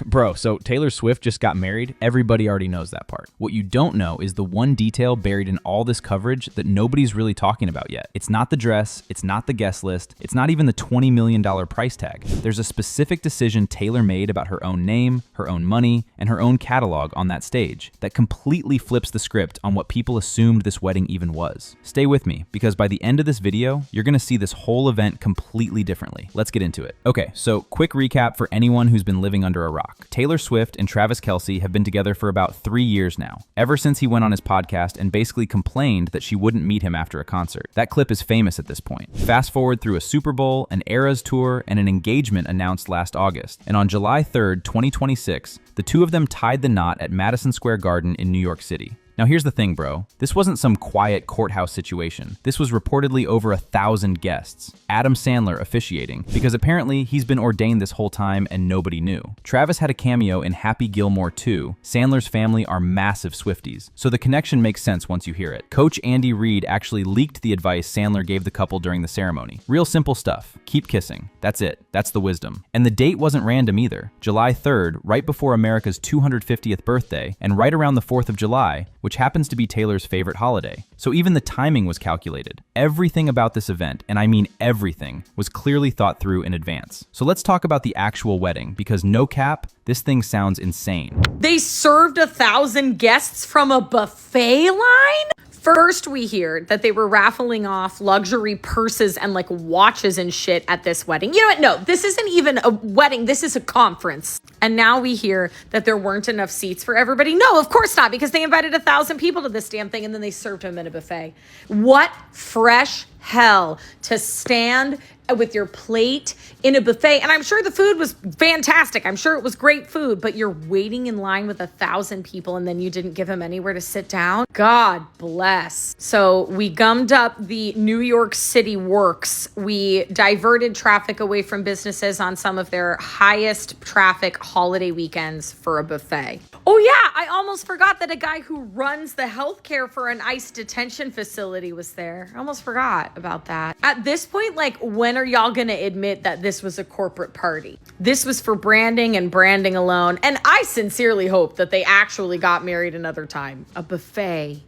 Bro, so Taylor Swift just got married. Everybody already knows that part. What you don't know is the one detail buried in all this coverage that nobody's really talking about yet. It's not the dress, it's not the guest list, it's not even the $20 million price tag. There's a specific decision Taylor made about her own name, her own money, and her own catalog on that stage that completely flips the script on what people assumed this wedding even was. Stay with me, because by the end of this video, you're gonna see this whole event completely differently. Let's get into it. Okay, so quick recap for anyone who's been living under a rock. Taylor Swift and Travis Kelce have been together for about 3 years now, ever since he went on his podcast and basically complained that she wouldn't meet him after a concert. That clip is famous at this point. Fast forward through a Super Bowl, an Eras tour, and an engagement announced last August. And on July 3rd, 2026, the two of them tied the knot at Madison Square Garden in New York City. Now here's the thing, bro. This wasn't some quiet courthouse situation. This was reportedly over 1,000 guests. Adam Sandler officiating, because apparently he's been ordained this whole time and nobody knew. Travis had a cameo in Happy Gilmore 2. Sandler's family are massive Swifties, so the connection makes sense once you hear it. Coach Andy Reid actually leaked the advice Sandler gave the couple during the ceremony. Real simple stuff. Keep kissing. That's it. That's the wisdom. And the date wasn't random either. July 3rd, right before America's 250th birthday, and right around the 4th of July, which happens to be Taylor's favorite holiday. So even the timing was calculated. Everything about this event, and I mean everything, was clearly thought through in advance. So let's talk about the actual wedding, because no cap, this thing sounds insane. They served 1,000 guests from a buffet line? First, we hear that they were raffling off luxury purses and like watches and shit at this wedding. You know what? No, this isn't even a wedding. This is a conference. And now we hear that there weren't enough seats for everybody. No, of course not, because they invited 1,000 people to this damn thing and then they served them in a buffet. What fresh hell to stand with your plate in a buffet. And I'm sure the food was fantastic. I'm sure it was great food, but you're waiting in line with 1,000 people and then you didn't give them anywhere to sit down. God bless. So we gummed up the New York City works. We diverted traffic away from businesses on some of their highest traffic holiday weekends for a buffet. Oh yeah, I almost forgot that a guy who runs the healthcare for an ICE detention facility was there. I almost forgot about that. At this point, like, when are y'all gonna admit that this was a corporate party? This was for branding and branding alone. And I sincerely hope that they actually got married another time. A buffet.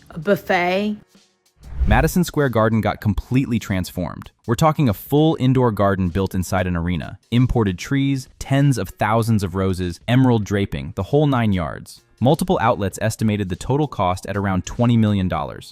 A buffet. Madison Square Garden got completely transformed. We're talking a full indoor garden built inside an arena. Imported trees, tens of thousands of roses, emerald draping, the whole 9 yards. Multiple outlets estimated the total cost at around $20 million,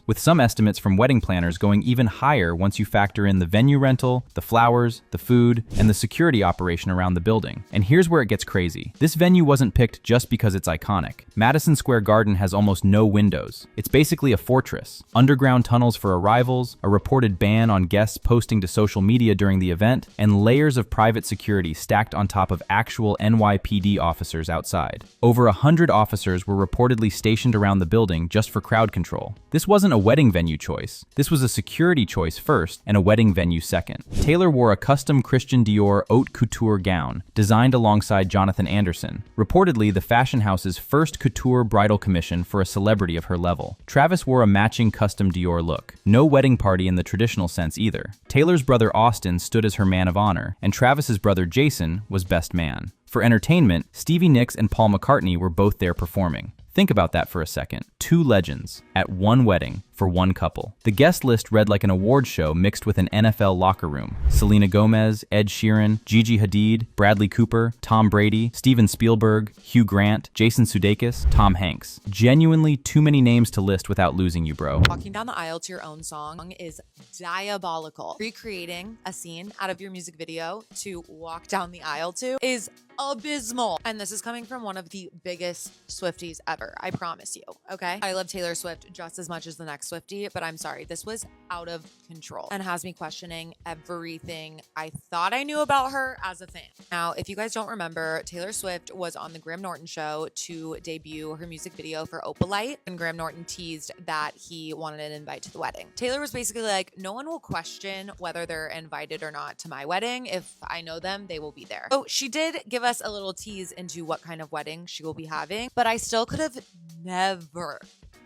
with some estimates from wedding planners going even higher once you factor in the venue rental, the flowers, the food, and the security operation around the building. And here's where it gets crazy. This venue wasn't picked just because it's iconic. Madison Square Garden has almost no windows. It's basically a fortress. Underground tunnels for arrivals, a reported ban on guests posting to social media during the event, and layers of private security stacked on top of actual NYPD officers outside. Over 100 officers were reportedly stationed around the building just for crowd control. This wasn't a wedding venue choice. This was a security choice first and a wedding venue second. Taylor wore a custom Christian Dior haute couture gown, designed alongside Jonathan Anderson, reportedly the fashion house's first couture bridal commission for a celebrity of her level. Travis wore a matching custom Dior look. No wedding party in the traditional sense either. Taylor's brother Austin stood as her man of honor, and Travis's brother Jason was best man. For entertainment, Stevie Nicks and Paul McCartney were both there performing. Think about that for a second. 2 legends at one wedding for one couple. The guest list read like an award show mixed with an NFL locker room. Selena Gomez, Ed Sheeran, Gigi Hadid, Bradley Cooper, Tom Brady, Steven Spielberg, Hugh Grant, Jason Sudeikis, Tom Hanks. Genuinely too many names to list without losing you, bro. Walking down the aisle to your own song is diabolical. Recreating a scene out of your music video to walk down the aisle to is abysmal. And this is coming from one of the biggest Swifties ever. I promise you. Okay. I love Taylor Swift just as much as the next Swiftie, but I'm sorry. This was out of control and has me questioning everything I thought I knew about her as a fan. Now, if you guys don't remember, Taylor Swift was on the Graham Norton show to debut her music video for Opalite, and Graham Norton teased that he wanted an invite to the wedding. Taylor was basically like, no one will question whether they're invited or not to my wedding. If I know them, they will be there. So she did give us a little tease into what kind of wedding she will be having, but I still could have never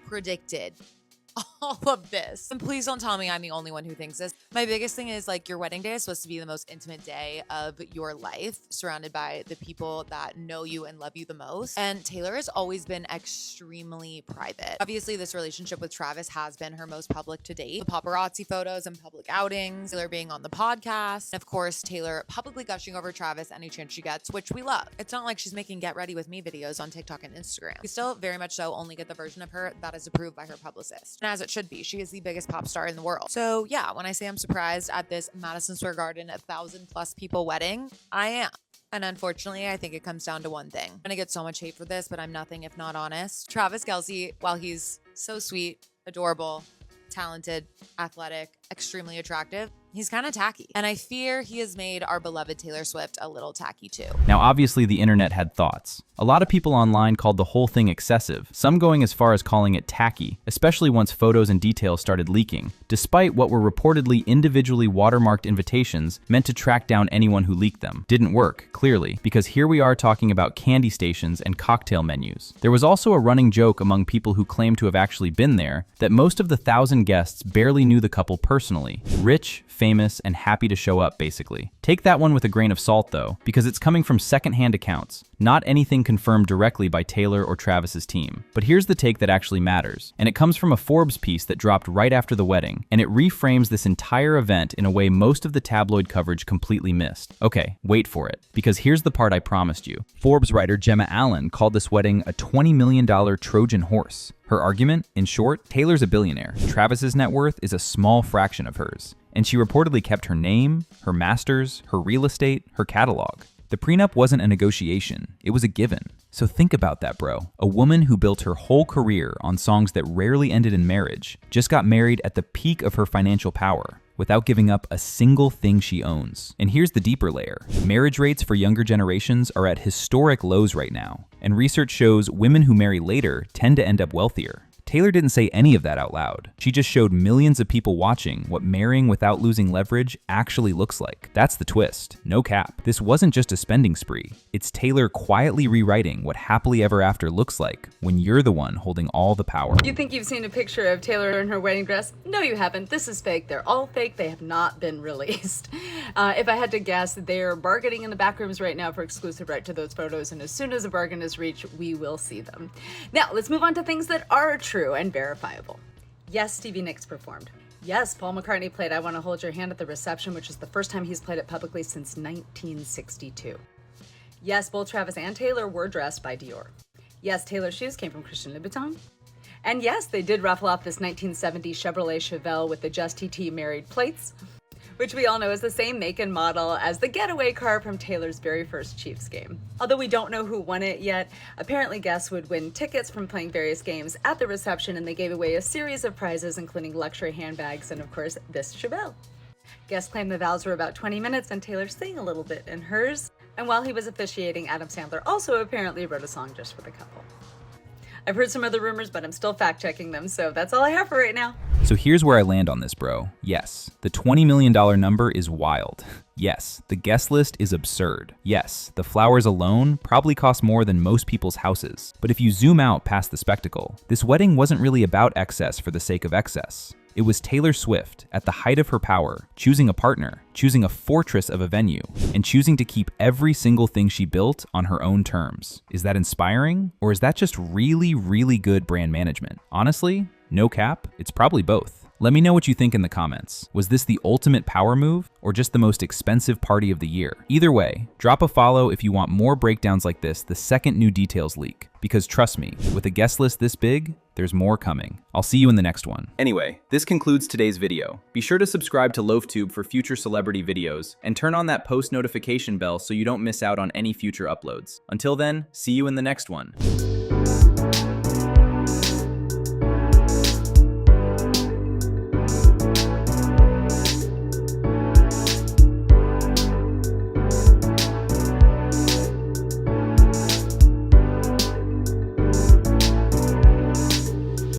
predicted all of this. And please don't tell me I'm the only one who thinks this. My biggest thing is like your wedding day is supposed to be the most intimate day of your life, surrounded by the people that know you and love you the most. And Taylor has always been extremely private. Obviously, this relationship with Travis has been her most public to date. The paparazzi photos and public outings, Taylor being on the podcast, and of course, Taylor publicly gushing over Travis any chance she gets, which we love. It's not like she's making get ready with me videos on TikTok and Instagram. We still very much so only get the version of her that is approved by her publicist. And as it should be, she is the biggest pop star in the world. So yeah, when I say I'm surprised at this Madison Square Garden 1,000+ people wedding, I am. And unfortunately, I think it comes down to one thing. I'm gonna get so much hate for this, but I'm nothing if not honest. Travis Kelce, while he's so sweet, adorable, talented, athletic, extremely attractive, he's kind of tacky. And I fear he has made our beloved Taylor Swift a little tacky too. Now, obviously, the internet had thoughts. A lot of people online called the whole thing excessive, some going as far as calling it tacky, especially once photos and details started leaking, despite what were reportedly individually watermarked invitations meant to track down anyone who leaked them. Didn't work, clearly, because here we are talking about candy stations and cocktail menus. There was also a running joke among people who claimed to have actually been there that most of the 1,000 guests barely knew the couple personally. Rich, famous, and happy to show up, basically. Take that one with a grain of salt, though, because it's coming from secondhand accounts, not anything confirmed directly by Taylor or Travis's team. But here's the take that actually matters, and it comes from a Forbes piece that dropped right after the wedding, and it reframes this entire event in a way most of the tabloid coverage completely missed. Okay, wait for it, because here's the part I promised you. Forbes writer Gemma Allen called this wedding a $20 million Trojan horse. Her argument, in short, Taylor's a billionaire. Travis's net worth is a small fraction of hers. And she reportedly kept her name, her masters, her real estate, her catalog. The prenup wasn't a negotiation, it was a given. So think about that, bro. A woman who built her whole career on songs that rarely ended in marriage just got married at the peak of her financial power, without giving up a single thing she owns. And here's the deeper layer. Marriage rates for younger generations are at historic lows right now, and research shows women who marry later tend to end up wealthier. Taylor didn't say any of that out loud. She just showed millions of people watching what marrying without losing leverage actually looks like. That's the twist. No cap. This wasn't just a spending spree. It's Taylor quietly rewriting what happily ever after looks like when you're the one holding all the power. You think you've seen a picture of Taylor in her wedding dress? No, you haven't. This is fake. They're all fake. They have not been released. If I had to guess, they're bargaining in the back rooms right now for exclusive right to those photos, and as soon as a bargain is reached, we will see them. Now, let's move on to things that are true and verifiable. Yes, Stevie Nicks performed. Yes, Paul McCartney played I Wanna Hold Your Hand at the reception, which is the first time he's played it publicly since 1962. Yes, both Travis and Taylor were dressed by Dior. Yes, Taylor's shoes came from Christian Dior. And yes, they did ruffle off this 1970 Chevrolet Chevelle with the Just TT married plates, which we all know is the same make and model as the getaway car from Taylor's very first Chiefs game. Although we don't know who won it yet, apparently guests would win tickets from playing various games at the reception, and they gave away a series of prizes, including luxury handbags and, of course, this Chevelle. Guests claimed the vows were about 20 minutes, and Taylor sang a little bit in hers. And while he was officiating, Adam Sandler also apparently wrote a song just for the couple. I've heard some other rumors, but I'm still fact-checking them, so that's all I have for right now. So here's where I land on this, bro. Yes, the $20 million number is wild. Yes, the guest list is absurd. Yes, the flowers alone probably cost more than most people's houses. But if you zoom out past the spectacle, this wedding wasn't really about excess for the sake of excess. It was Taylor Swift, at the height of her power, choosing a partner, choosing a fortress of a venue, and choosing to keep every single thing she built on her own terms. Is that inspiring? Or is that just really, really good brand management? Honestly, no cap, it's probably both. Let me know what you think in the comments. Was this the ultimate power move, or just the most expensive party of the year? Either way, drop a follow if you want more breakdowns like this the second new details leak. Because trust me, with a guest list this big, there's more coming. I'll see you in the next one. Anyway, this concludes today's video. Be sure to subscribe to LoafTube for future celebrity videos, and turn on that post notification bell so you don't miss out on any future uploads. Until then, see you in the next one.